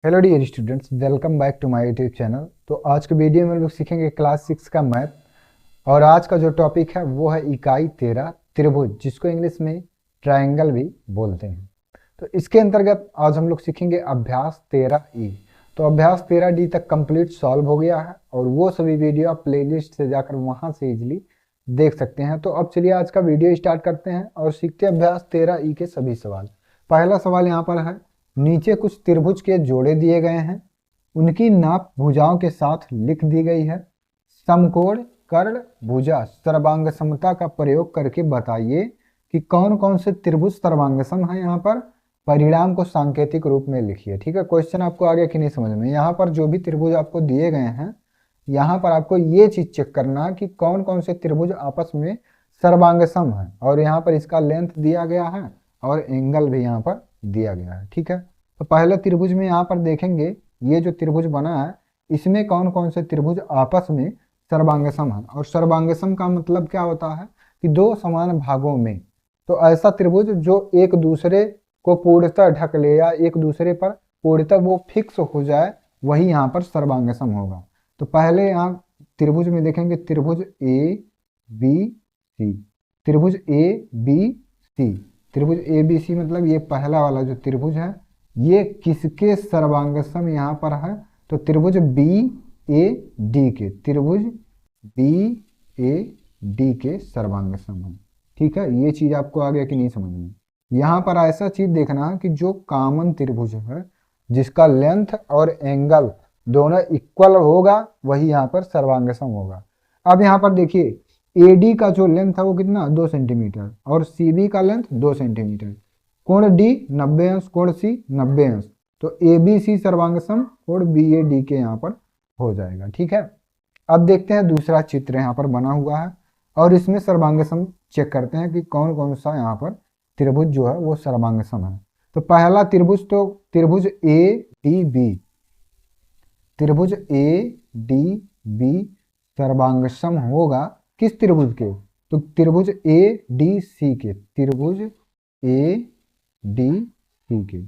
Hello dear students, welcome back to my YouTube channel. तो आज के वीडियो में हम लोग सीखेंगे क्लास 6 का मैथ। और आज का जो टॉपिक है वो है इकाई 13 त्रिभुज, जिसको इंग्लिश में ट्रायंगल भी बोलते हैं। तो इसके अंतर्गत आज हम लोग सीखेंगे अभ्यास 13E। तो अभ्यास 13D तक कंप्लीट सॉल्व हो गया है और वो सभी वीडियो आप प्लेलिस्ट से जाकर वहाँ से इजीली देख सकते हैं। तो अब चलिए आज का वीडियो स्टार्ट करते हैं और सीखते हैं अभ्यास 13E के सभी सवाल। पहला सवाल यहाँ पर है, नीचे कुछ त्रिभुज के जोड़े दिए गए हैं, उनकी नाप भुजाओं के साथ लिख दी गई है। समकोण कर्ण भुजा सर्वांग समता का प्रयोग करके बताइए कि कौन कौन से त्रिभुज सर्वांग सम है। यहाँ पर परिणाम को सांकेतिक रूप में लिखिए। ठीक है, क्वेश्चन आपको आगे कि नहीं समझ में। यहाँ पर जो भी त्रिभुज आपको दिए गए हैं, यहाँ पर आपको ये चीज चेक करना कि कौन कौन से त्रिभुज आपस में सर्वांग सम है, और यहाँ पर इसका लेंथ दिया गया है और एंगल भी यहाँ पर दिया गया है। ठीक है, तो पहले त्रिभुज में यहाँ पर देखेंगे, ये जो त्रिभुज बना है इसमें कौन कौन से त्रिभुज आपस में सर्वांग सम है। और सर्वांग सम का मतलब क्या होता है कि दो समान भागों में, तो ऐसा त्रिभुज जो एक दूसरे को पूर्णतः ढक ले या एक दूसरे पर पूर्णतः वो फिक्स हो जाए, वही यहाँ पर सर्वांग सम होगा। तो पहले यहाँ त्रिभुज में देखेंगे त्रिभुज ए बी सी, त्रिभुज ए बी सी, त्रिभुज ए बी सी मतलब ये पहला वाला जो त्रिभुज है ये किसके सर्वांग सम यहाँ पर है, तो त्रिभुज बी ए डी के, त्रिभुज बी ए डी के सर्वांग सम है। ठीक है, ये चीज आपको आ गया कि नहीं समझ में। यहाँ पर ऐसा चीज देखना है कि जो कॉमन त्रिभुज है जिसका लेंथ और एंगल दोनों इक्वल होगा, वही यहाँ पर सर्वांग सम होगा। अब यहाँ पर देखिए AD का जो लेंथ है वो कितना 2 सेंटीमीटर और CB का लेंथ 2 सेंटीमीटर। कोण D 90 अंश, कोण C 90 अंश, तो ABC सर्वांग सम कोण BAD के यहाँ पर हो जाएगा। ठीक है, अब देखते हैं दूसरा चित्र यहाँ पर बना हुआ है और इसमें सर्वांग सम चेक करते हैं कि कौन कौन सा यहाँ पर त्रिभुज जो है वो सर्वांग सम है। तो पहला त्रिभुज तो त्रिभुज ADB, त्रिभुज ADB सर्वांग सम होगा किस त्रिभुज के, तो त्रिभुज ADC के, त्रिभुज ADC के।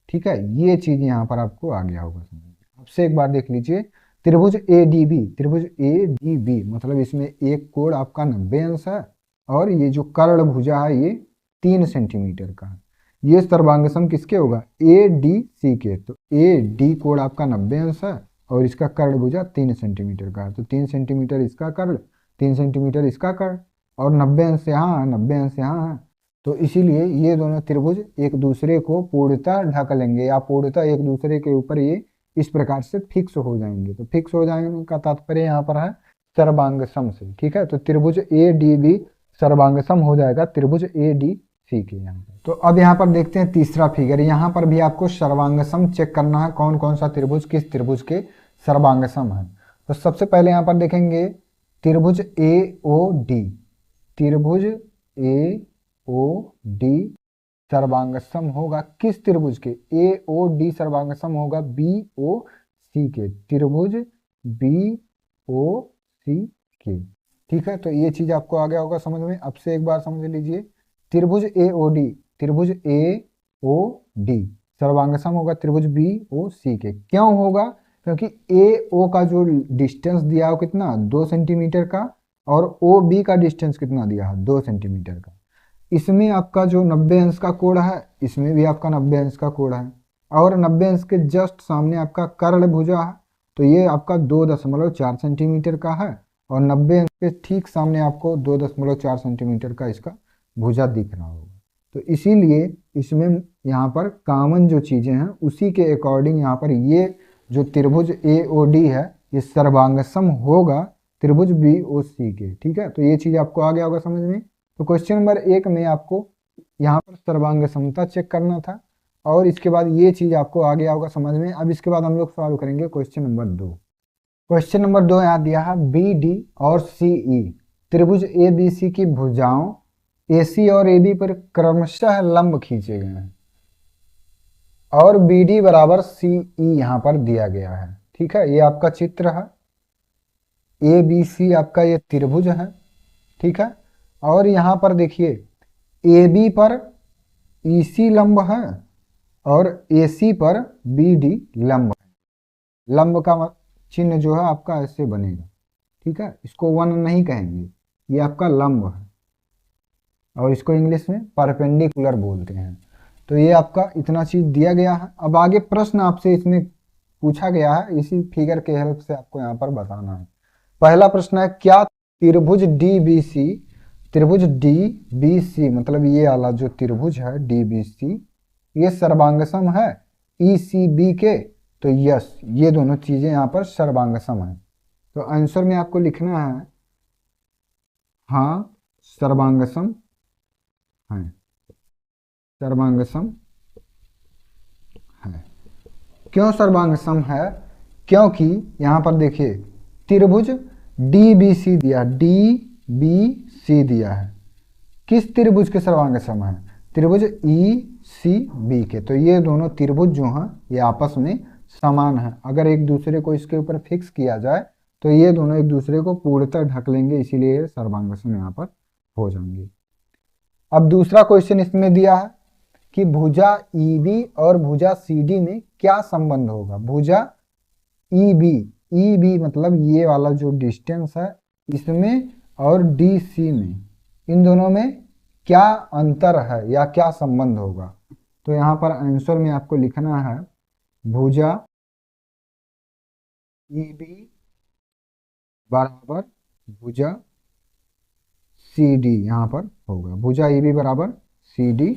ठीक है, ये चीज यहाँ पर आपको आ गया होगा समझ में। अब से एक बार देख लीजिए त्रिभुज ADB, त्रिभुज ADB मतलब इसमें एक कोण आपका 90 अंश है और ये जो कर्ण भुजा है ये 3 सेंटीमीटर का है। ये सर्वांग सम किसके होगा, ADC के। तो AD कोण आपका 90 अंश है और इसका कर्ण भुजा 3 सेंटीमीटर का है, तो 3 सेंटीमीटर इसका कर्ण, 3 सेंटीमीटर इसका कर्ण, और 90 अंश यहाँ है, 90 अंश यहाँ है। तो इसीलिए ये दोनों त्रिभुज एक दूसरे को पूर्णतः ढक लेंगे या पूर्णतः एक दूसरे के ऊपर ये इस प्रकार से फिक्स हो जाएंगे। तो फिक्स हो जाने का तात्पर्य यहाँ पर है सर्वांग सम से। ठीक है, तो त्रिभुज ADB सर्वांग सम हो जाएगा त्रिभुज ADC के यहाँ पर। तो अब यहाँ पर देखते हैं तीसरा फिगर। यहाँ पर भी आपको सर्वांग सम चेक करना है, कौन कौन सा त्रिभुज किस त्रिभुज के सर्वांग सम है। तो सबसे पहले यहाँ पर देखेंगे त्रिभुज AOD, त्रिभुज AOD सर्वांग सम होगा किस त्रिभुज के, AOD सर्वांग सम होगा BOC के, त्रिभुज BOC के। ठीक है, तो ये चीज आपको आ गया होगा समझ में। अब से एक बार समझ लीजिए त्रिभुज AOD, त्रिभुज AOD सर्वांग सम होगा त्रिभुज BOC के। क्यों होगा, क्योंकि AO का जो डिस्टेंस दिया हो कितना 2 सेंटीमीटर का और OB का डिस्टेंस कितना दिया है 2 सेंटीमीटर का। इसमें आपका जो 90 अंश का कोण है, इसमें भी आपका 90 अंश का कोण है और 90 अंश के जस्ट सामने आपका कर्ण भुजा है, तो ये आपका 2.4 सेंटीमीटर का है और 90 अंश के ठीक सामने आपको 2.4 सेंटीमीटर का इसका भुजा दिख रहा होगा। तो इसीलिए इसमें यहाँ पर कॉमन जो चीजें हैं उसी के अकॉर्डिंग यहाँ पर ये जो त्रिभुज AOD है ये सर्वांग सम होगा त्रिभुज BOC के। ठीक है, तो ये चीज आपको आ गया होगा समझ में। तो क्वेश्चन नंबर 1 में आपको यहाँ पर सर्वांग समता चेक करना था और इसके बाद ये चीज आपको आ गया होगा समझ में। अब इसके बाद हम लोग सॉल्व करेंगे क्वेश्चन नंबर 2। क्वेश्चन नंबर 2 यहाँ दिया है BD और CE त्रिभुज ABC की भुजाओं AC और AB पर क्रमशः लंब खींचे गए हैं और BD बराबर CE यहाँ पर दिया गया है। ठीक है, ये आपका चित्र है, ABC आपका ये त्रिभुज है। ठीक है, और यहाँ पर देखिए AB पर EC लंब है और AC पर BD लंब है। लंब का चिन्ह जो है आपका ऐसे बनेगा, ठीक है। इसको वन नहीं कहेंगे, ये आपका लंब है और इसको इंग्लिश में परपेंडिकुलर बोलते हैं। तो ये आपका इतना चीज दिया गया है। अब आगे प्रश्न आपसे इसमें पूछा गया है, इसी फिगर के हेल्प से आपको यहाँ पर बताना है। पहला प्रश्न है, क्या त्रिभुज DBC, त्रिभुज DBC मतलब ये वाला जो त्रिभुज है DBC, ये सर्वांगसम है ECB के? तो यस, ये दोनों चीजें यहाँ पर सर्वांगसम है। तो आंसर में आपको लिखना है हाँ सर्वांगसम है, सर्वांगसम है। क्यों सर्वांगसम है? क्योंकि यहाँ पर देखिए त्रिभुज DBC दिया, DBC दिया है, किस त्रिभुज के सर्वांगसम है? त्रिभुज ECB के। तो ये दोनों त्रिभुज जो हैं ये आपस में समान है। अगर एक दूसरे को इसके ऊपर फिक्स किया जाए तो ये दोनों एक दूसरे को पूर्णतः ढक लेंगे, इसीलिए सर्वांगसम यहाँ पर हो जाएंगे। अब दूसरा क्वेश्चन इसमें दिया है कि भुजा EB और भुजा CD में क्या संबंध होगा? भुजा EB मतलब ये वाला जो डिस्टेंस है इसमें और DC में, इन दोनों में क्या अंतर है या क्या संबंध होगा? तो यहाँ पर आंसर में आपको लिखना है भुजा EB बराबर भुजा CD, यहाँ पर होगा भुजा EB बराबर CD।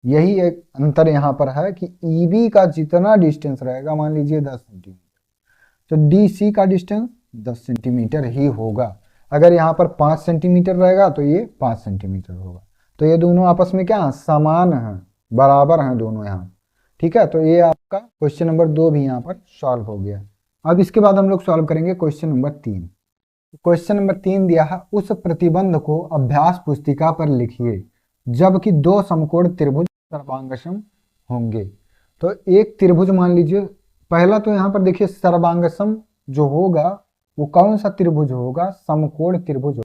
यही एक अंतर यहाँ पर है कि EB का जितना डिस्टेंस रहेगा, मान लीजिए 10 सेंटीमीटर, तो DC का डिस्टेंस 10 सेंटीमीटर ही होगा। अगर यहाँ पर 5 सेंटीमीटर रहेगा तो ये 5 सेंटीमीटर होगा। तो ये दोनों आपस में क्या समान हैं, बराबर हैं दोनों यहाँ, ठीक है। तो ये आपका क्वेश्चन नंबर 2 भी यहाँ पर सॉल्व हो गया। अब इसके बाद हम लोग सॉल्व करेंगे क्वेश्चन नंबर 3। क्वेश्चन नंबर 3 दिया है, उस प्रतिबंध को अभ्यास पुस्तिका पर लिखिए जबकि दो समकोण त्रिभुज सर्वांगसम होंगे। तो एक त्रिभुज मान लीजिए, पहला तो यहाँ पर देखिए सर्वांगसम जो होगा वो कौन सा त्रिभुज होगा? समकोण त्रिभुज।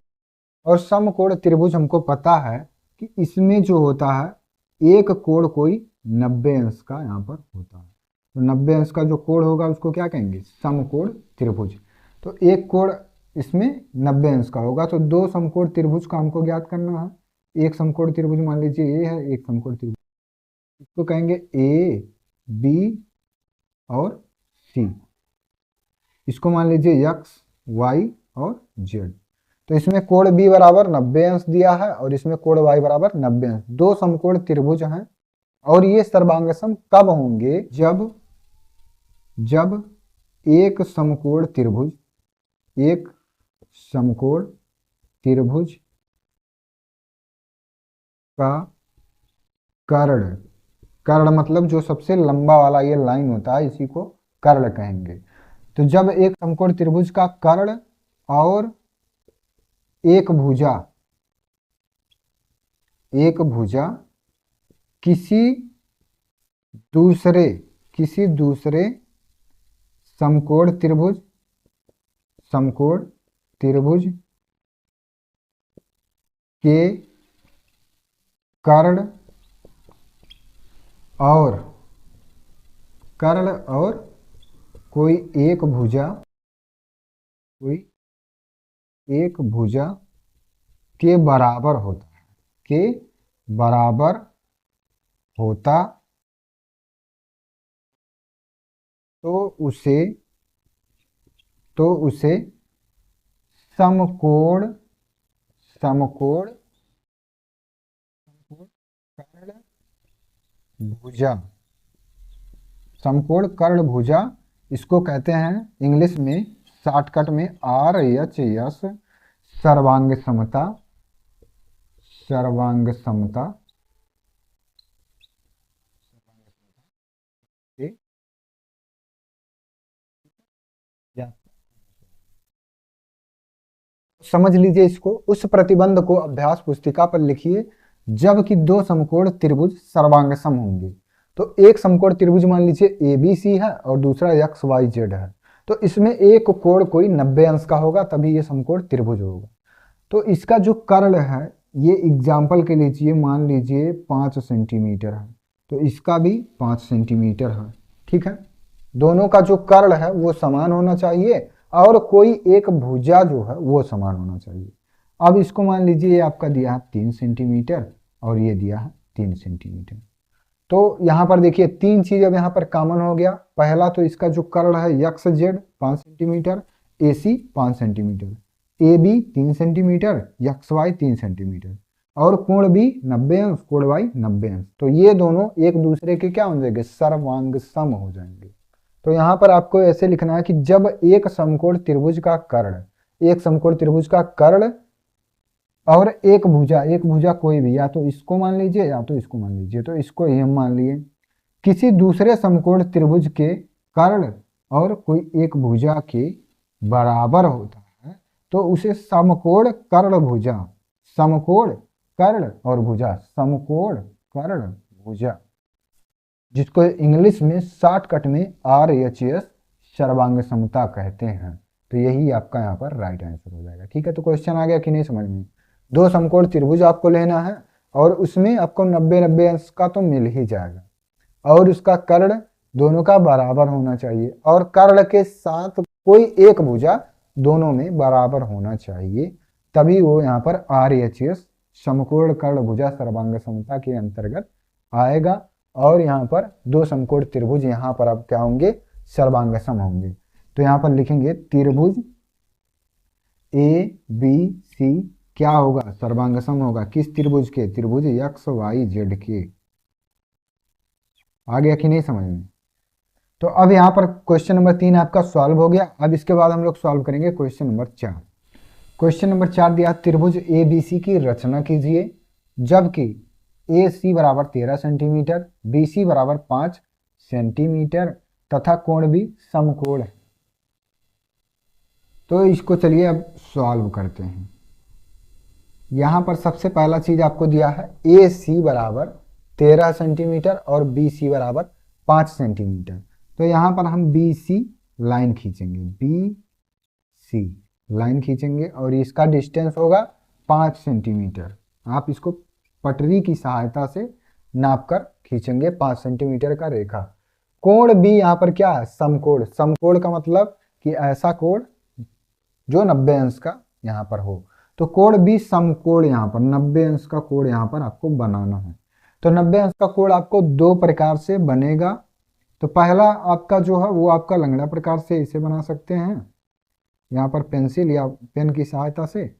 और समकोण त्रिभुज हमको पता है कि इसमें जो होता है एक कोण कोई 90 अंश का यहाँ पर होता है। तो 90 अंश का जो कोण होगा उसको क्या कहेंगे? समकोण त्रिभुज। तो एक कोण इसमें 90 अंश का होगा। तो दो समकोण त्रिभुज का हमको ज्ञात करना है। एक समकोण त्रिभुज मान लीजिए ये है, एक समकोण त्रिभुज, इसको कहेंगे A, B और C। इसको मान लीजिए X, Y और Z। तो इसमें कोण B बराबर 90 अंश दिया है और इसमें कोण Y बराबर 90 अंश। दो समकोण त्रिभुज हैं और ये सर्वांगसम कब होंगे? जब एक समकोण त्रिभुज का कर्ण मतलब जो सबसे लंबा वाला ये लाइन होता है इसी को कर्ण कहेंगे। तो जब एक समकोण त्रिभुज का कर्ण और एक भुजा किसी दूसरे समकोण त्रिभुज के कर्ण और कोई एक भुजा के बराबर होता तो उसे समकोण कर्ण भुजा इसको कहते हैं इंग्लिश में शॉर्टकट में RHS, सर्वांग समता। समझ लीजिए इसको। उस प्रतिबंध को अभ्यास पुस्तिका पर लिखिए जबकि दो समकोण त्रिभुज सर्वांगसम होंगे। तो एक समकोण त्रिभुज मान लीजिए ABC है और दूसरा XYZ है। तो इसमें एक कोण कोई 90 अंश का होगा, तभी ये समकोण त्रिभुज होगा। तो इसका जो कर्ण है ये एग्जाम्पल के लीजिए मान लीजिए 5 सेंटीमीटर है। तो इसका भी 5 सेंटीमीटर है। ठीक है, दोनों का जो कर्ण है वो समान होना चाहिए और कोई एक भुजा जो है वो समान होना चाहिए। अब इसको मान लीजिए ये आपका दिया है 3 सेंटीमीटर और ये दिया है 3 सेंटीमीटर। तो यहाँ पर देखिए तीन चीज अब यहाँ पर कॉमन हो गया। पहला तो इसका जो कर्ण है X Z 5 centimetre, A C 5 centimetre, A B 3 centimetre, X Y 3 centimetre और कोण भी 90 अंश, कोण वाई 90 अंश। तो ये दोनों एक दूसरे के क्या हो जाएंगे, सर्वांग सम हो जाएंगे। तो यहाँ पर आपको ऐसे लिखना है कि जब एक समकोण त्रिभुज का कर्ण, एक समकोण त्रिभुज का कर्ण और एक भुजा कोई भी, या तो इसको मान लीजिए या तो इसको मान लीजिए, तो इसको ही हम मान लिए, किसी दूसरे समकोण त्रिभुज के कर्ण और कोई एक भुजा के बराबर होता है तो उसे समकोण कर्ण भुजा, समकोण कर्ण और भुजा, समकोण कर्ण भुजा, जिसको इंग्लिश में शॉर्टकट में RHS सर्वांग समता कहते हैं। तो यही आपका यहाँ पर राइट आंसर हो जाएगा। ठीक है, तो क्वेश्चन आ गया कि नहीं समझ में। दो समकोण त्रिभुज आपको लेना है और उसमें आपको 90-90 अंश का तो मिल ही जाएगा और उसका कर्ण दोनों का बराबर होना चाहिए और कर्ण के साथ कोई एक भुजा दोनों में बराबर होना चाहिए, तभी वो यहाँ पर RHS समकोण कर्ण भुजा सर्वांग समता के अंतर्गत आएगा और यहाँ पर दो समकोण त्रिभुज यहाँ पर अब क्या होंगे, सर्वांग सम होंगे। तो यहाँ पर लिखेंगे त्रिभुज ABC क्या होगा, सर्वांग सम होगा। किस त्रिभुज के, त्रिभुज XYZ के। आ गया कि नहीं समझ में। तो अब यहाँ पर क्वेश्चन नंबर 3 आपका सॉल्व हो गया। अब इसके बाद हम लोग सॉल्व करेंगे क्वेश्चन नंबर 4। क्वेश्चन नंबर 4 दिया त्रिभुज ABC की रचना कीजिए जबकि AC बराबर 13 सेंटीमीटर, BC बराबर 5 सेंटीमीटर तथा कोण भी समकोण है। तो इसको चलिए अब सॉल्व करते हैं। यहाँ पर सबसे पहला चीज आपको दिया है AC बराबर 13 सेंटीमीटर और BC बराबर 5 सेंटीमीटर। तो यहाँ पर हम BC लाइन खींचेंगे, BC लाइन खींचेंगे और इसका डिस्टेंस होगा 5 सेंटीमीटर। आप इसको पटरी की सहायता से नापकर खींचेंगे 5 सेंटीमीटर का रेखा। कोण भी यहाँ पर क्या है, समकोण। समकोण का मतलब कि ऐसा कोण जो 90 अंश का यहाँ पर हो। तो कोण भी समकोण, यहाँ पर 90 अंश का कोण यहाँ पर आपको बनाना है। तो 90 अंश का कोण आपको दो प्रकार से बनेगा। तो पहला आपका जो है वो आपका लंगड़ा प्रकार से इसे बना सकते हैं यहाँ पर पेंसिल या पेन की सहायता से,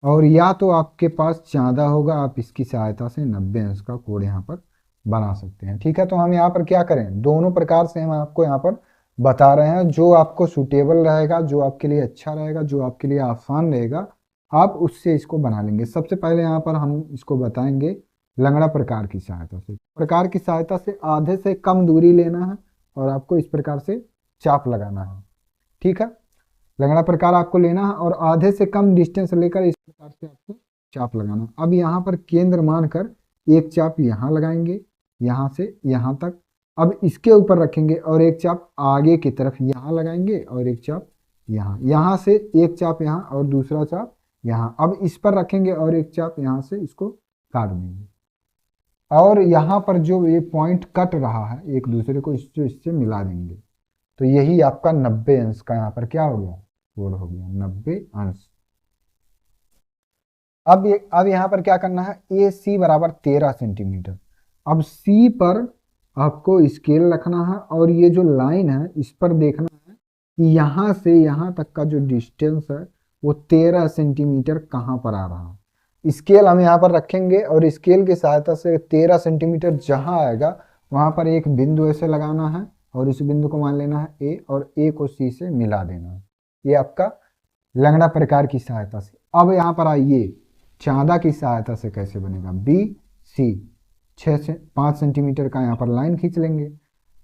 और या तो आपके पास चांदा होगा, आप इसकी सहायता से 90 अंश का कोण यहाँ पर बना सकते हैं। ठीक है, तो हम यहाँ पर क्या करें, दोनों प्रकार से हम आपको यहाँ पर बता रहे हैं। जो आपको सूटेबल रहेगा, जो आपके लिए अच्छा रहेगा, जो आपके लिए आसान रहेगा, आप उससे इसको बना लेंगे। सबसे पहले यहाँ पर हम इसको बताएंगे लंगड़ा प्रकार की सहायता से। प्रकार की सहायता से आधे से कम दूरी लेना है और आपको इस प्रकार से चाप लगाना है। ठीक है, लंगड़ा प्रकार आपको लेना है और आधे से कम डिस्टेंस लेकर इस प्रकार से आपको चाप लगाना। अब यहाँ पर केंद्र मानकर एक चाप यहाँ लगाएंगे, यहाँ से यहाँ तक। अब इसके ऊपर रखेंगे और एक चाप आगे की तरफ यहाँ लगाएंगे और एक चाप यहाँ, यहाँ से एक चाप यहाँ और दूसरा चाप यहाँ। अब इस पर रखेंगे और एक चाप यहाँ से इसको काट देंगे और यहाँ पर जो ये पॉइंट कट रहा है एक दूसरे को इससे मिला देंगे। तो यही आपका 90 अंश का यहाँ पर क्या हो गया, कोण हो गया 90 अंश। अब यहाँ पर क्या करना है, AC बराबर 13 सेंटीमीटर। अब C पर आपको स्केल रखना है और ये जो लाइन है इस पर देखना है कि यहाँ से यहाँ तक का जो डिस्टेंस है वो 13 सेंटीमीटर कहाँ पर आ रहा है। स्केल हम यहाँ पर रखेंगे और स्केल की सहायता से 13 सेंटीमीटर जहाँ आएगा वहाँ पर एक बिंदु ऐसे लगाना है और इस बिंदु को मान लेना है A और A को C से मिला देना है। ये आपका लंगड़ा प्रकार की सहायता से। अब यहाँ पर आइए चांदा की सहायता से कैसे बनेगा, BC 6 से 5 सेंटीमीटर का यहाँ पर लाइन खींच लेंगे।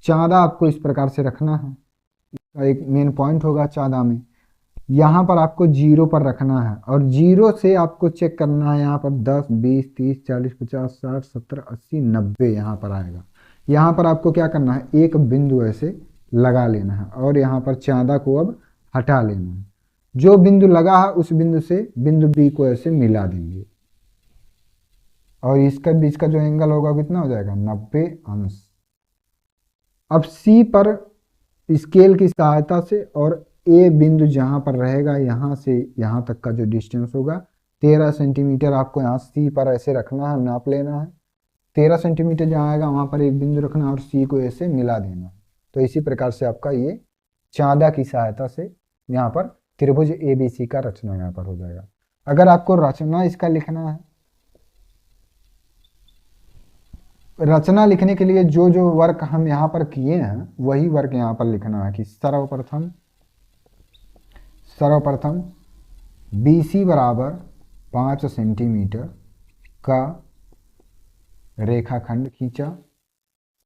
चांदा आपको इस प्रकार से रखना है, इसका एक मेन पॉइंट होगा चांदा में। यहाँ पर आपको 0 पर रखना है और 0 से आपको चेक करना है यहाँ पर 10, 20, 30, 40, 50, 60, 70, 80, 90 यहाँ पर आएगा। यहाँ पर आपको क्या करना है, एक बिंदु ऐसे लगा लेना है और यहाँ पर चांदा को अब हटा लेना है। जो बिंदु लगा है उस बिंदु से बिंदु B को ऐसे मिला देंगे। और इसका बीच का जो एंगल होगा कितना हो जाएगा, 90 अंश। अब सी पर स्केल की सहायता से और ए बिंदु जहां पर रहेगा यहाँ से यहाँ तक का जो डिस्टेंस होगा 13 सेंटीमीटर, आपको यहाँ सी पर ऐसे रखना है, नाप लेना है। 13 सेंटीमीटर जहाँ आएगा वहां पर एक बिंदु रखना है और सी को ऐसे मिला देना है। तो इसी प्रकार से आपका ये चांदा की सहायता से यहाँ पर त्रिभुज एबीसी का रचना यहाँ पर हो जाएगा। अगर आपको रचना इसका लिखना है, रचना लिखने के लिए जो जो वर्क हम यहाँ पर किए हैं वही वर्क यहाँ पर लिखना है कि सर्वप्रथम BC बराबर 5 सेंटीमीटर का रेखाखंड खींचा।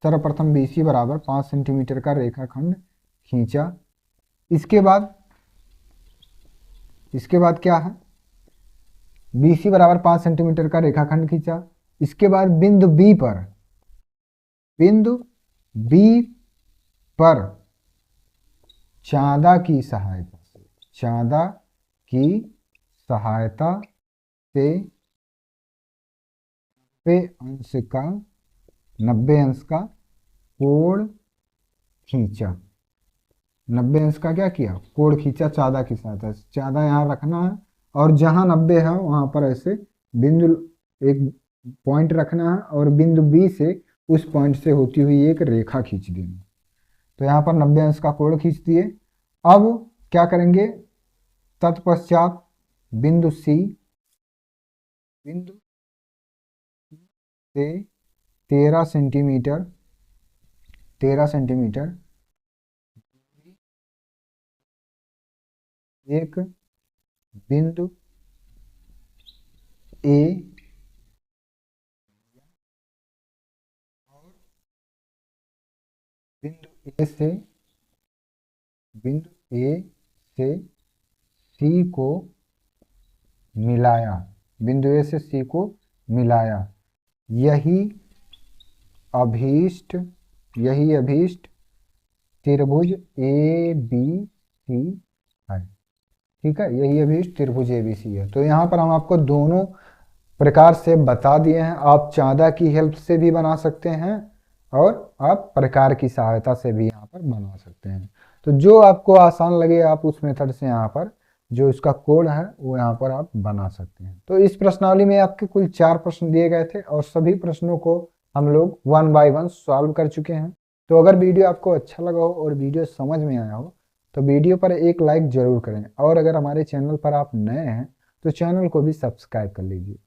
सर्वप्रथम BC बराबर 5 सेंटीमीटर का रेखाखंड खींचा। इसके बाद क्या है, BC बराबर 5 सेंटीमीटर का रेखाखंड खींचा। इसके बाद बिंदु B पर चांदा की सहायता से 90 अंश का कोण खींचा। 90 अंश का क्या किया, कोण खींचा चांदा की सहायता से। चांदा यहाँ रखना है और जहां 90 है वहां पर ऐसे बिंदु एक पॉइंट रखना है और बिंदु B से उस पॉइंट से होती हुई एक रेखा खींच देनी। तो यहाँ पर 90 अंश का कोण खींच दिए। अब क्या करेंगे, तत्पश्चात बिंदु C से 13 सेंटीमीटर एक बिंदु A और बिंदु A से C को मिलाया। यही अभीष्ट त्रिभुज ABC है। ठीक है, यही अभीष्ट त्रिभुज ABC है। तो यहाँ पर हम आपको दोनों प्रकार से बता दिए हैं। आप चांदा की हेल्प से भी बना सकते हैं और आप प्रकार की सहायता से भी यहाँ पर बना सकते हैं। तो जो आपको आसान लगे आप उस मेथड से यहाँ पर जो इसका कोड है वो यहाँ पर आप बना सकते हैं। तो इस प्रश्नावली में आपके कुल 4 प्रश्न दिए गए थे और सभी प्रश्नों को हम लोग 1 बाय 1 सॉल्व कर चुके हैं। तो अगर वीडियो आपको अच्छा लगा हो और वीडियो समझ में आया हो तो वीडियो पर एक लाइक जरूर करें और अगर हमारे चैनल पर आप नए हैं तो चैनल को भी सब्सक्राइब कर लीजिए।